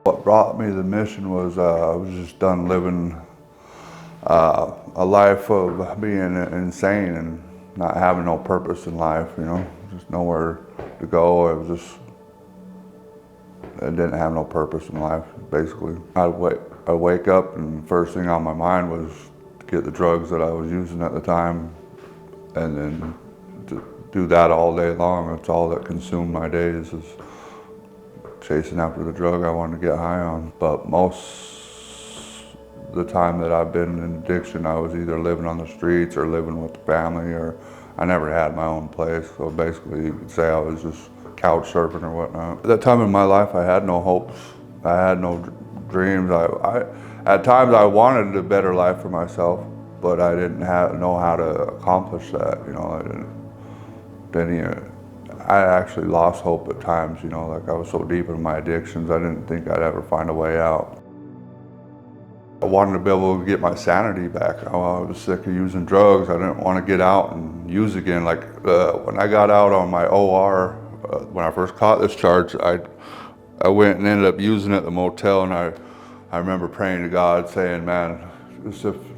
What brought me to the mission was I was just done living a life of being insane and not having no purpose in life, just nowhere to go. I didn't have no purpose in life, basically. I'd wake up and first thing on my mind was to get the drugs that I was using at the time and then to do that all day long. That's all that consumed my days, is chasing after the drug I wanted to get high on. But most of the time that I've been in addiction, I was either living on the streets or living with the family, or I never had my own place. So basically you could say I was just couch surfing or whatnot. At that time in my life, I had no hopes. I had no dreams. At times I wanted a better life for myself, but I didn't know how to accomplish that. I actually lost hope at times, like I was so deep in my addictions, I didn't think I'd ever find a way out. I wanted to be able to get my sanity back. I was sick of using drugs. I didn't want to get out and use again. Like when I got out on my OR, when I first caught this charge, I went and ended up using it at the motel, and I remember praying to God saying, man,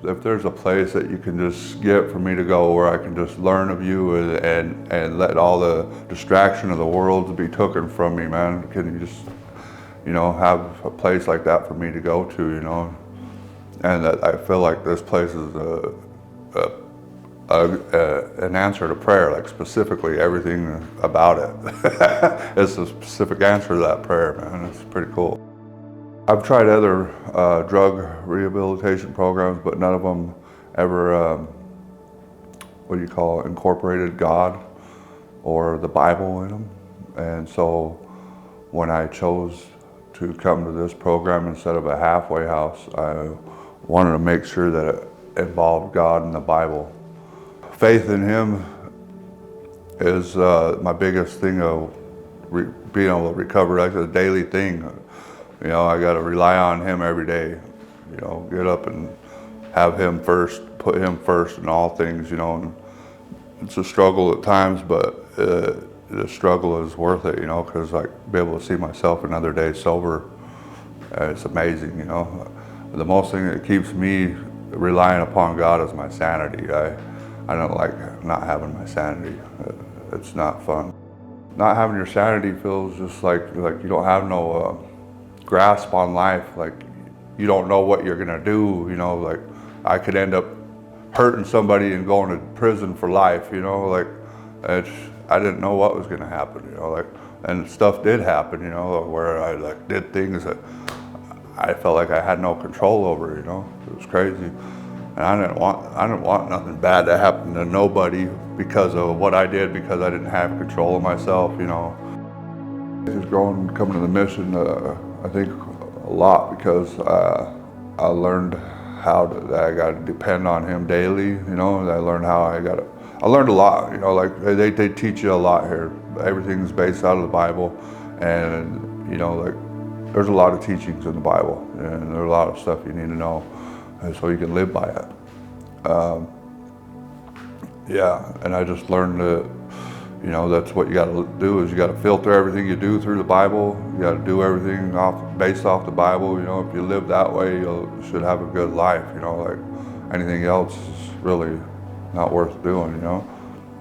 if there's a place that you can just get for me to go where I can just learn of you and let all the distraction of the world be taken from me, man, can you just, have a place like that for me to go to, and that I feel like this place is an answer to prayer, like specifically everything about it. It's a specific answer to that prayer, man. It's pretty cool. I've tried other drug rehabilitation programs, but none of them ever, incorporated God or the Bible in them. And so when I chose to come to this program instead of a halfway house, I wanted to make sure that it involved God and the Bible. Faith in Him is my biggest thing of being able to recover. Like a daily thing. I got to rely on Him every day. Get up and have Him first, put Him first in all things. And it's a struggle at times, but the struggle is worth it. Because be able to see myself another day sober, it's amazing. The most thing that keeps me relying upon God is my sanity. I don't like not having my sanity. It's not fun. Not having your sanity feels just like you don't have no grasp on life. Like you don't know what you're gonna do. Like I could end up hurting somebody and going to prison for life. I didn't know what was gonna happen. And stuff did happen. Where I did things that I felt like I had no control over. It was crazy. And I didn't want nothing bad to happen to nobody because of what I did, because I didn't have control of myself, Just coming to the mission, I think a lot, because I learned that I got to depend on Him daily, I learned I learned a lot, they teach you a lot here. Everything's based out of the Bible, and, there's a lot of teachings in the Bible, and there's a lot of stuff you need to know, and so you can live by it. And I just learned that, that's what you got to do, is you got to filter everything you do through the Bible. You got to do everything based off the Bible. If you live that way, you should have a good life. Anything else is really not worth doing.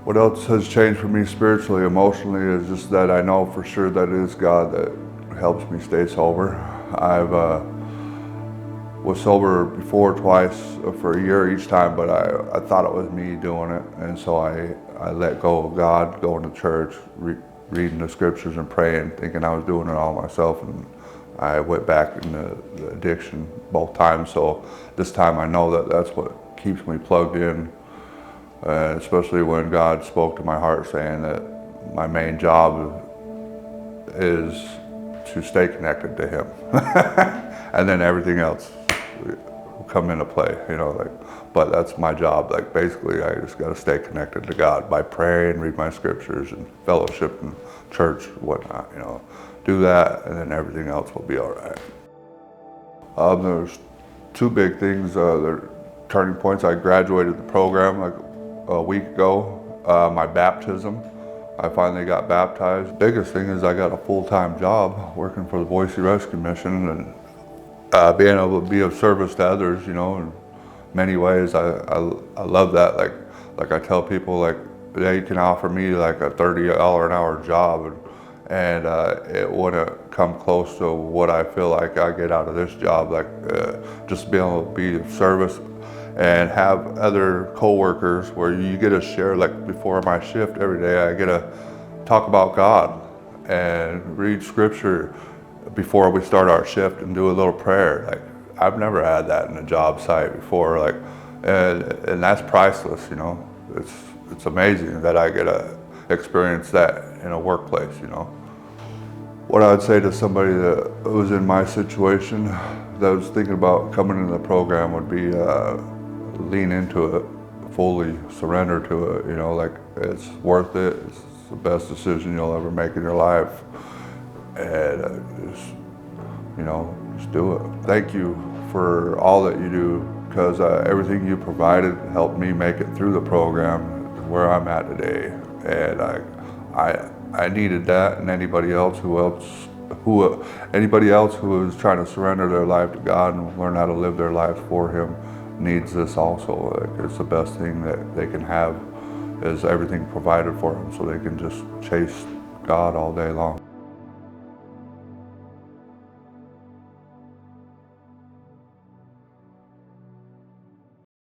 What else has changed for me spiritually, emotionally, is just that I know for sure that it is God that helps me stay sober. I've was sober before twice for a year each time, but I thought it was me doing it, and so I let go of God, going to church, reading the scriptures and praying, thinking I was doing it all myself, and I went back into the addiction both times. So this time I know that that's what keeps me plugged in, especially when God spoke to my heart saying that my main job is to stay connected to Him. And then everything else will come into play, but that's my job. Basically I just got to stay connected to God by praying, read my scriptures and fellowship and church, whatnot, do that, and then everything else will be all right. There's two big things, they're turning points. I graduated the program a week ago, my baptism. I finally got baptized. Biggest thing is I got a full-time job working for the Boise Rescue Mission, and being able to be of service to others, you know, in many ways. I love that. Like I tell people, like, they can offer me like a $30 an hour job, and it wouldn't come close to what I feel like I get out of this job. Like just being able to be of service and have other co-workers where you get to share. Like before my shift every day, I get to talk about God and read scripture before we start our shift and do a little prayer. Like I've never had that in a job site before. Like, and that's priceless. You know, it's amazing that I get to experience that in a workplace. You know, what I would say to somebody that was in my situation that was thinking about coming into the program would be lean into it fully, surrender to it. You know, like it's worth it. It's the best decision you'll ever make in your life. And just, you know, just do it. Thank you for all that you do, because everything you provided helped me make it through the program where I'm at today. And I needed that, and anybody else who is trying to surrender their life to God and learn how to live their lives for Him needs this also. Like, it's the best thing that they can have, is everything provided for them, so they can just chase God all day long.